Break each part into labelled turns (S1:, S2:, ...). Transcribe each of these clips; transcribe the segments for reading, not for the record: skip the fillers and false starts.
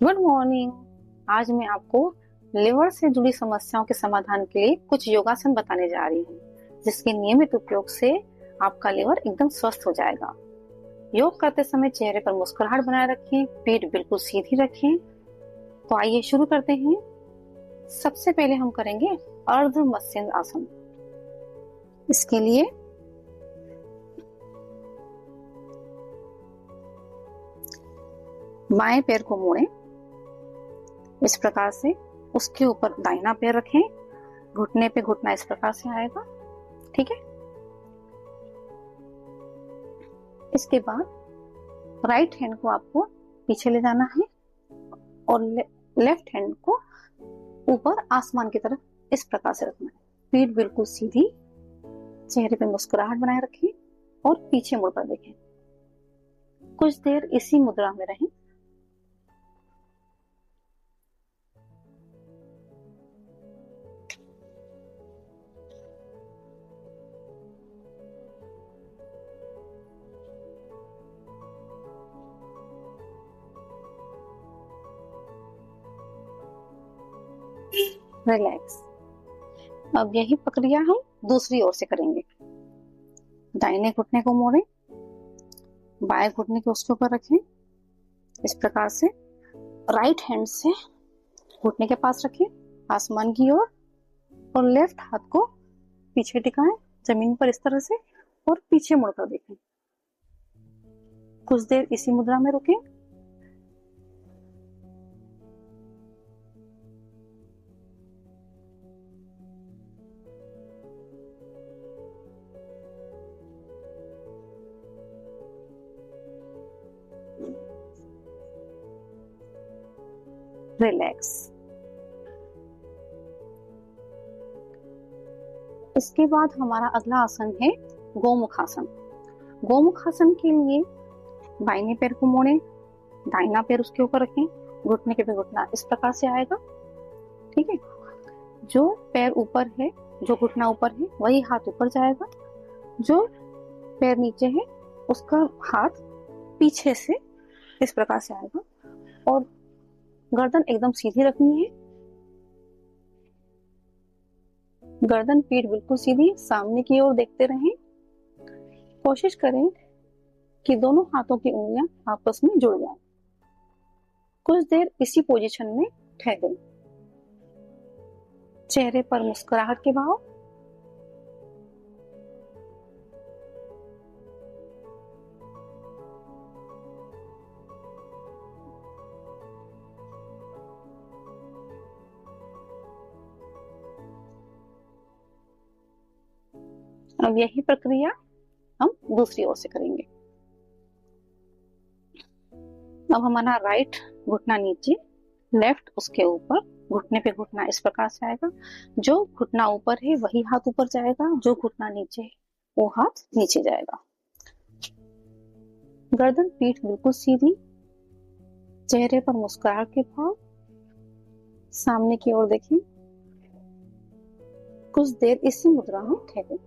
S1: Good morning. आज मैं आपको लिवर से जुड़ी समस्याओं के समाधान के लिए कुछ योगासन बताने जा रही हूँ, जिसके नियमित उपयोग से आपका लिवर एकदम स्वस्थ हो जाएगा। योग करते समय चेहरे पर मुस्कुराहट बनाए रखें, पीठ बिल्कुल सीधी रखें। तो आइए शुरू करते हैं। सबसे पहले हम करेंगे अर्ध मत्स्य आसन। इसके लिए बाएं पैर को मोड़ें इस प्रकार से, उसके ऊपर दाहिना पैर रखें, घुटने पे घुटना इस प्रकार से आएगा। ठीक है। इसके बाद राइट हैंड को आपको पीछे ले जाना है और लेफ्ट हैंड को ऊपर आसमान की तरफ इस प्रकार से रखना है। पीठ बिल्कुल सीधी, चेहरे पे मुस्कुराहट बनाए रखें और पीछे मुड़कर देखें। कुछ देर इसी मुद्रा में रहें। रिलैक्स। अब यही प्रक्रिया हम दूसरी ओर से करेंगे। दाहिने घुटने को मोड़ें, बाएं घुटने को उसके ऊपर रखें इस प्रकार से। राइट हैंड से घुटने के पास रखें आसमान की ओर और लेफ्ट हाथ को पीछे टिकाएं जमीन पर इस तरह से और पीछे मुड़कर देखें। कुछ देर इसी मुद्रा में रुकें। रिलैक्स। इसके बाद हमारा अगला आसन है गोमुखासन। गोमुखासन के लिए बाइने पैर को मोड़ें, दाहिना पैर उसके ऊपर रखें, घुटने के पे घुटना इस प्रकार से आएगा। ठीक है। जो पैर ऊपर है, जो घुटना ऊपर है, वही हाथ ऊपर जाएगा। जो पैर नीचे है उसका हाथ पीछे से इस प्रकार से आएगा और गर्दन एकदम सीधी रखनी है। गर्दन पीठ बिल्कुल सीधी, सामने की ओर देखते रहें। कोशिश करें कि दोनों हाथों की उंगलियां आपस में जुड़ जाएं। कुछ देर इसी पोजीशन में ठहरें। चेहरे पर मुस्कुराहट के भाव। अब यही प्रक्रिया हम दूसरी ओर से करेंगे। अब हमारा राइट घुटना नीचे, लेफ्ट उसके ऊपर, घुटने पे घुटना इस प्रकार से आएगा। जो घुटना ऊपर है वही हाथ ऊपर जाएगा, जो घुटना नीचे है वो हाथ नीचे जाएगा। गर्दन पीठ बिल्कुल सीधी, चेहरे पर मुस्कुराहट के भाव, सामने की ओर देखें। कुछ देर इसी मुद्रा में ठहरें।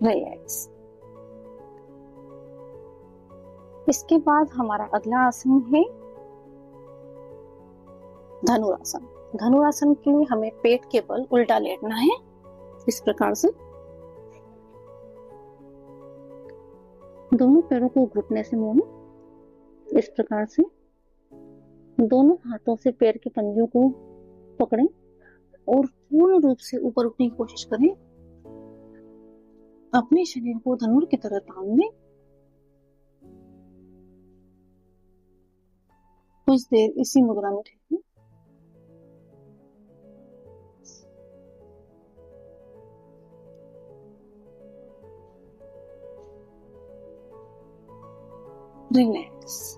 S1: रिलैक्स। इसके बाद हमारा अगला आसन है धनुरासन। धनुरासन के लिए हमें पेट के बल उल्टा लेटना है इस प्रकार से। दोनों पैरों को घुटने से मोड़ें इस प्रकार से। दोनों हाथों से पैर के पंजों को पकड़ें और पूर्ण रूप से ऊपर उठने की कोशिश करें। अपने शरीर को धनुर की तरह तान दें। कुछ देर इसी मुद्रा में ठहरें। रिलैक्स।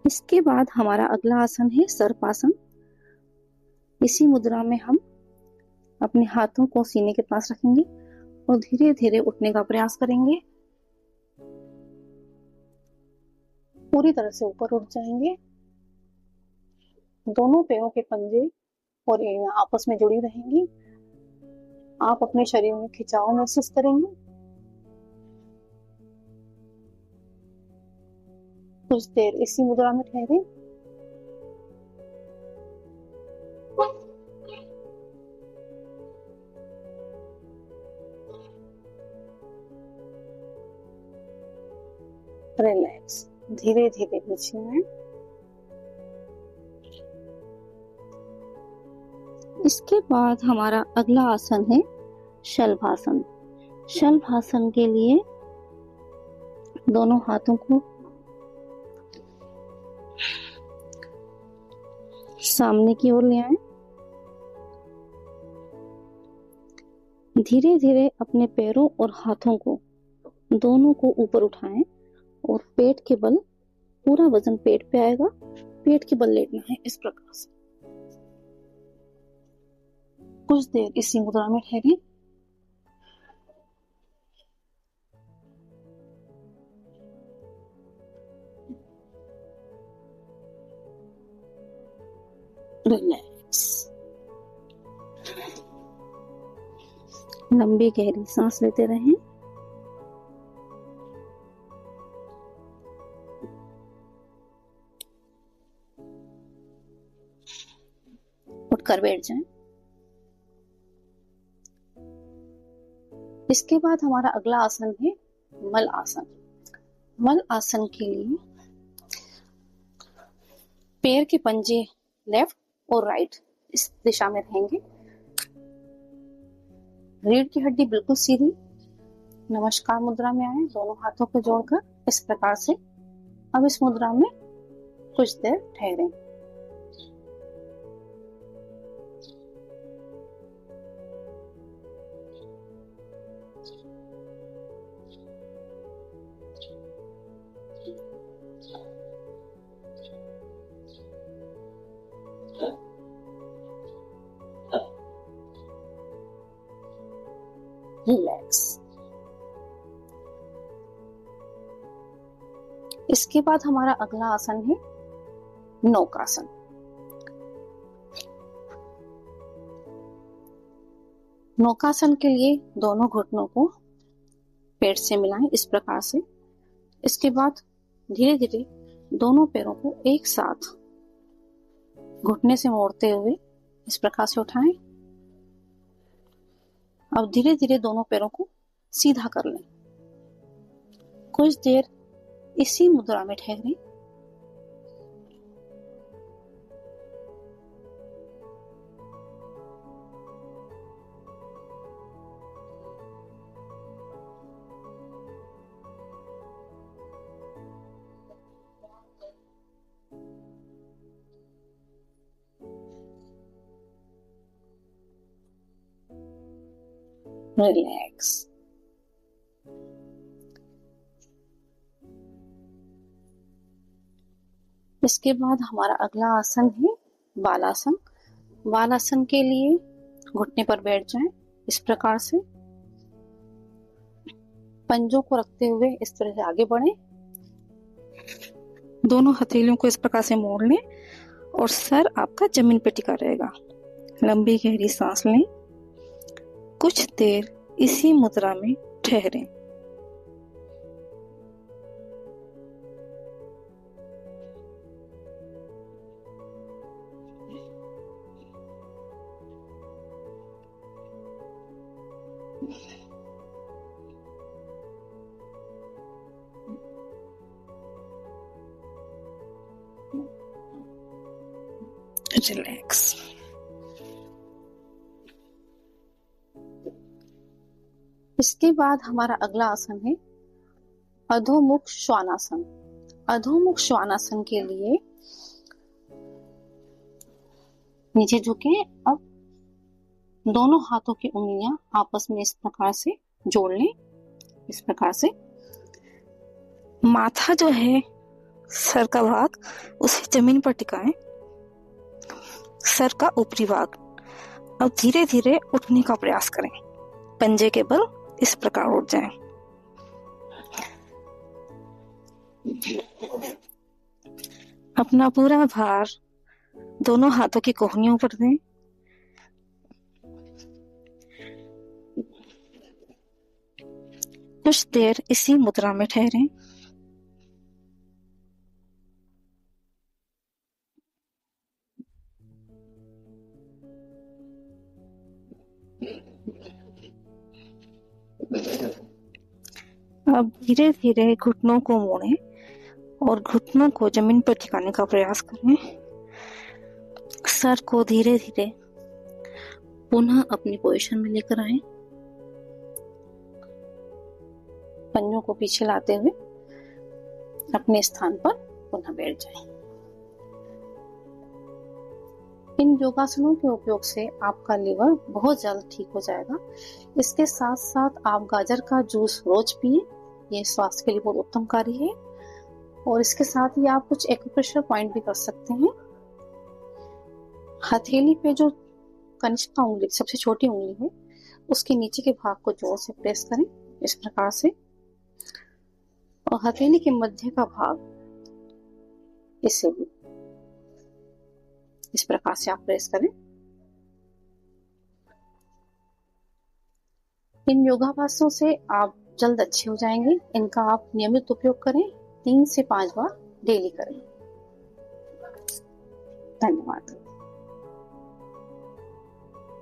S1: इसके बाद हमारा अगला आसन है सर्पासन। इसी मुद्रा में हम अपने हाथों को सीने के पास रखेंगे और धीरे धीरे उठने का प्रयास करेंगे। पूरी तरह से ऊपर उठ जाएंगे। दोनों पैरों के पंजे और एड़ियां आपस में जुड़ी रहेंगी। आप अपने शरीर में खिंचाव महसूस करेंगे। कुछ देर इसी मुद्रा में ठहरे। रिलैक्स, धीरे धीरे नीचे आए। इसके बाद हमारा अगला आसन है शलभासन। शलभासन के लिए दोनों हाथों को सामने की ओर ले आए। धीरे धीरे अपने पैरों और हाथों को दोनों को ऊपर उठाएं और पेट के बल, पूरा वजन पेट पे आएगा, पेट के बल लेटना है इस प्रकार से। कुछ देर इसी मुद्रा में ठहरे। रिलैक्स, लंबी गहरी सांस लेते रहें। उठकर बैठ जाएं। इसके बाद हमारा अगला आसन है मल आसन। मल आसन के लिए पैर के पंजे लेफ्ट और राइट इस दिशा में रहेंगे। रीढ़ की हड्डी बिल्कुल सीधी। नमस्कार मुद्रा में आए, दोनों हाथों को जोड़कर इस प्रकार से। अब इस मुद्रा में कुछ देर ठहरें। रिलैक्स। इसके बाद हमारा अगला आसन है नौकासन। नौकासन के लिए दोनों घुटनों को पेट से मिलाएं इस प्रकार से। इसके बाद धीरे धीरे दोनों पैरों को एक साथ घुटने से मोड़ते हुए इस प्रकार से उठाएं। अब धीरे धीरे दोनों पैरों को सीधा कर लें। कुछ देर इसी मुद्रा में ठहरें। रिलैक्स। इसके बाद हमारा अगला आसन है बालासन। बालासन के लिए घुटने पर बैठ जाएं इस प्रकार से। पंजों को रखते हुए इस तरह से आगे बढ़ें। दोनों हथेलियों को इस प्रकार से मोड़ लें और सर आपका जमीन पे टिका रहेगा। लंबी गहरी सांस लें। कुछ देर इसी मुद्रा में ठहरें। रिलैक्स। इसके बाद हमारा अगला आसन है अधोमुख श्वानासन। अधोमुख श्वानासन के लिए नीचे झुके। अब दोनों हाथों की उंगलियां आपस में इस प्रकार से जोड़ लें। इस प्रकार से माथा जो है, सर का भाग, उसे जमीन पर टिकाएं। सर का ऊपरी भाग। अब धीरे धीरे उठने का प्रयास करें। पंजे के बल इस प्रकार उठ जाएं। अपना पूरा भार दोनों हाथों की कोहनियों पर दें। कुछ देर इसी मुद्रा में ठहरें। अब धीरे धीरे घुटनों को मोड़ें और घुटनों को जमीन पर टिकाने का प्रयास करें। सर को धीरे धीरे पुनः अपनी पोजीशन में लेकर आएं। पंजों को पीछे लाते हुए अपने स्थान पर पुनः बैठ जाएं। इन योगासनों के उपयोग से आपका लीवर बहुत जल्द ठीक हो जाएगा। इसके साथ साथ आप गाजर का जूस रोज पिए, ये स्वास्थ्य के लिए बहुत उत्तमकारी है। और इसके साथ ही आप कुछ एक्यूप्रेशर पॉइंट भी कर सकते हैं। हथेली पे जो कनिष्ठा उंगली, सबसे छोटी उंगली है, उसके नीचे के भाग को जोर से प्रेस करें इस प्रकार से, और हथेली के मध्य का भाग इसे भी इस प्रकार से आप प्रेस करें। इन योगाभ्यासों से आप जल्द अच्छे हो जाएंगे। इनका आप नियमित उपयोग करें, 3 से 5 बार डेली करें। धन्यवाद।